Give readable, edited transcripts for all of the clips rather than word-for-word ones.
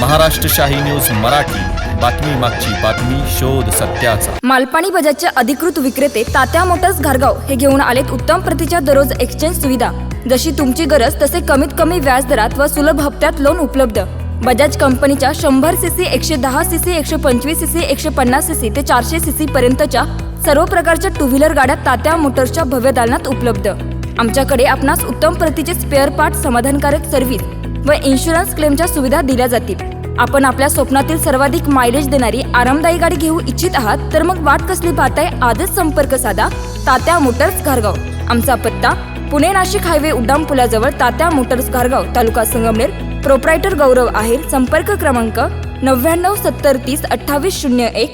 महाराष्ट्र शाही न्यूज मराठी, बातमी मागची बातमी, शोध सत्याचा। मालपाणी बजाजचे अधिकृत विक्रेते तात्या मोटर्स घारगाव हे घेऊन आलेत उत्तम प्रतीच्या दररोज एक्सचेंज सुविधा। जशी तुमची गरज तसे कमीत कमी व्याज दरात व सुलभ हप्त्यात लोन उपलब्ध। बजाज कंपनीच्या 100 सीसी, 110 सीसी, 125 सीसी, 150 सीसी ते 400 सीसी पर्यंतच्या सर्व प्रकारच्या टू व्हीलर गाड्या तात्या मोटर्सच्या भव्य दालनात उपलब्ध। आमच्याकडे आपणास उत्तम प्रतीचे स्पेअर पार्ट, समाधानकारक सर्व्हिस व इन्शुरन्स क्लेमच्या सुविधा दिल्या जातील। आपण आपल्या स्वप्नातील सर्वाधिक मायलेज देणारी आरामदायी गाडी घेऊ इच्छित आहात तर मग वाट कसली पाहताय? आजच संपर्क साधा तात्या मोटर्स घारगाव। आमचा पत्ता पुणे नाशिक हायवे उड्डाण पुलाजवळ, तात्या मोटर्स घारगाव, तालुका संगमनेर। प्रोप्रायटर गौरव आहेर। संपर्क क्रमांक 99 70 30 28 01।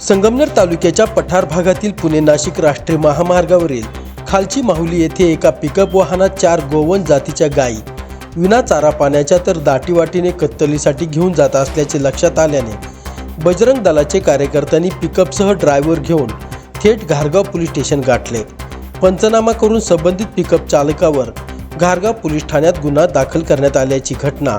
संगमनेर तालुक्याच्या पठार भागातील पुणे नाशिक राष्ट्रीय महामार्गावरील खालची माहुली येथे एका पिकअप वाहनात 4 गोवंश जातीच्या गायी विना चारा पाण्याच्या तर दाटीवाटीने कत्तलीसाठी घेऊन जात असल्याचे लक्षात आल्याने बजरंग दलाचे कार्यकर्त्यांनी पिकअपसह ड्रायव्हर घेऊन थेट घारगाव पोलीस स्टेशन गाठले। पंचनामा करून संबंधित पिकअप चालकावर घारगाव पोलीस ठाण्यात गुन्हा दाखल करण्यात आल्याची घटना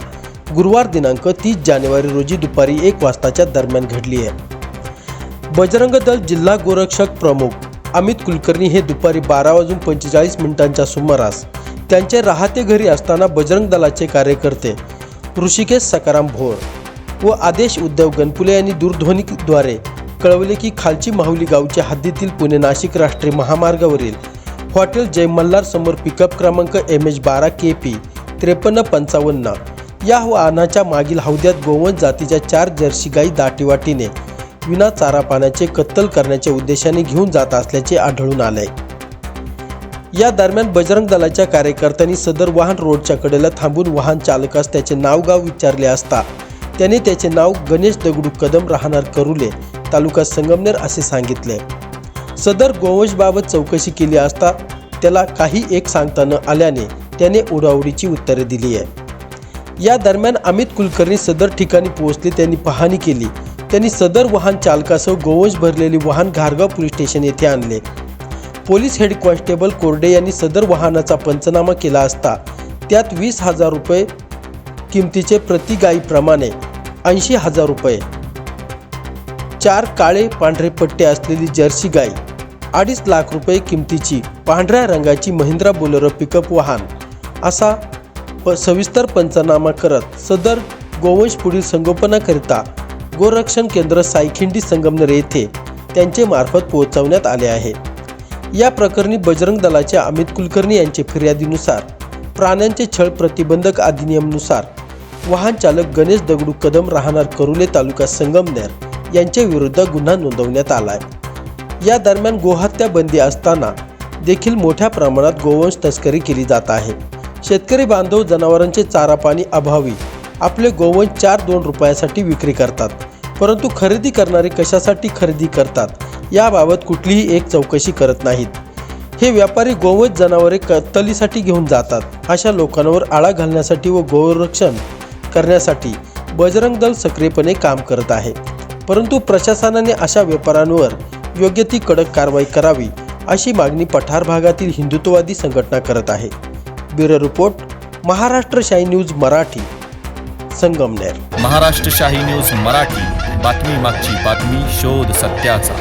गुरुवार दिनांक 30 जानेवारी रोजी दुपारी 1 वाजताच्या दरम्यान घडली आहे। बजरंग दल जिल्हा गोरक्षक प्रमुख अमित कुलकर्णी हे दुपारी 12:45 सुमारास त्यांचे राहते घरी असताना बजरंग दलाचे कार्यकर्ते ऋषिकेश सकाराम भोर व आदेश उद्धव गणपुले यांनी दूरध्वनीद्वारे कळवले की खालची माहुली गावच्या हद्दीतील पुणे नाशिक राष्ट्रीय महामार्गावरील हॉटेल जय मल्हार समोर पिकअप क्रमांक MH12 KP 5355 या वाहनाच्या मागील हौद्यात गोवंश जातीच्या 4 जर्सी गाई दाटीवाटीने विना चारा पाण्याचे कत्तल करण्याच्या उद्देशाने घेऊन जात असल्याचे आढळून आले। या दरम्यान बजरंग दलाच्या कार्यकर्त्यांनी सदर वाहन रोडच्या कडेला थांबून वाहन चालकास त्याचे नाव गाव विचारले असता त्याने त्याचे नाव गणेश दगडू कदम, राहणार करुले, तालुका संगमनेर असे सांगितले। सदर गोवंशबाबत चौकशी केली असता त्याला काही एक सांगता न आल्याने त्याने उडाउडीची उत्तरे दिली आहे। या दरम्यान अमित कुलकर्णी सदर ठिकाणी पोहोचले। त्यांनी पाहणी केली। त्यांनी सदर वाहन चालकासह गोवंश भरलेले वाहन घारगाव पोलीस स्टेशन येथे आणले। पोलीस हेड कॉन्स्टेबल कोरडे यांनी सदर वाहनाचा पंचनामा केला असता त्यात 20,000 रुपये किमतीचे प्रति गायीप्रमाणे 80,000 रुपये, 4 काळे पांढरे पट्टे असलेली जर्सी गाय, 2.5 लाख रुपये किमतीची पांढऱ्या रंगाची महिंद्रा बोलेरो पिकअप वाहन असा सविस्तर पंचनामा करत सदर गोवंश पुढील संगोपनाकरिता गोरक्षण केंद्र सायखिंडी संगमनेर येथे त्यांचे मार्फत पोहोचवण्यात आले आहे। या प्रकरणी बजरंग दलाच्या अमित कुलकर्णी यांच्या फिर्यादीनुसार प्राण्यांचे छळ प्रतिबंधक अधिनियमनुसार वाहन चालक गणेश दगडू कदम, राहणार करुले, तालुका संगमनेर यांच्या विरुद्ध गुन्हा नोंदवण्यात आलाय। या दरम्यान गोहत्या बंदी असताना देखील मोठ्या प्रमाणात गोवंश तस्करी केली जात आहे। शेतकरी बांधव जनावरांचे चारा पाणी अभावी आपले गोवंश 4-2 रुपयासाठी विक्री करतात, परंतु खरेदी करणारे कशासाठी खरेदी करतात याबाबत कुठलीही एक चौकशी करत नाहीत। हे व्यापारी गोवंश जनावरे कत्तलीसाठी घेऊन जातात। अशा लोकांवर आळा घालण्यासाठी व गोरक्षण करण्यासाठी बजरंग दल सक्रियपणे काम करत आहे, परंतु प्रशासनाने अशा व्यापाऱ्यांवर योग्य ती कडक कारवाई करावी अशी मागणी पठार भागातील हिंदुत्ववादी संघटना करत आहे। ब्युरो रिपोर्ट, महाराष्ट्र शाही न्यूज मराठी, संगमनेर। महाराष्ट्र शाही न्यूज मराठी, बातमी मागची बातमी, शोध सत्याचा।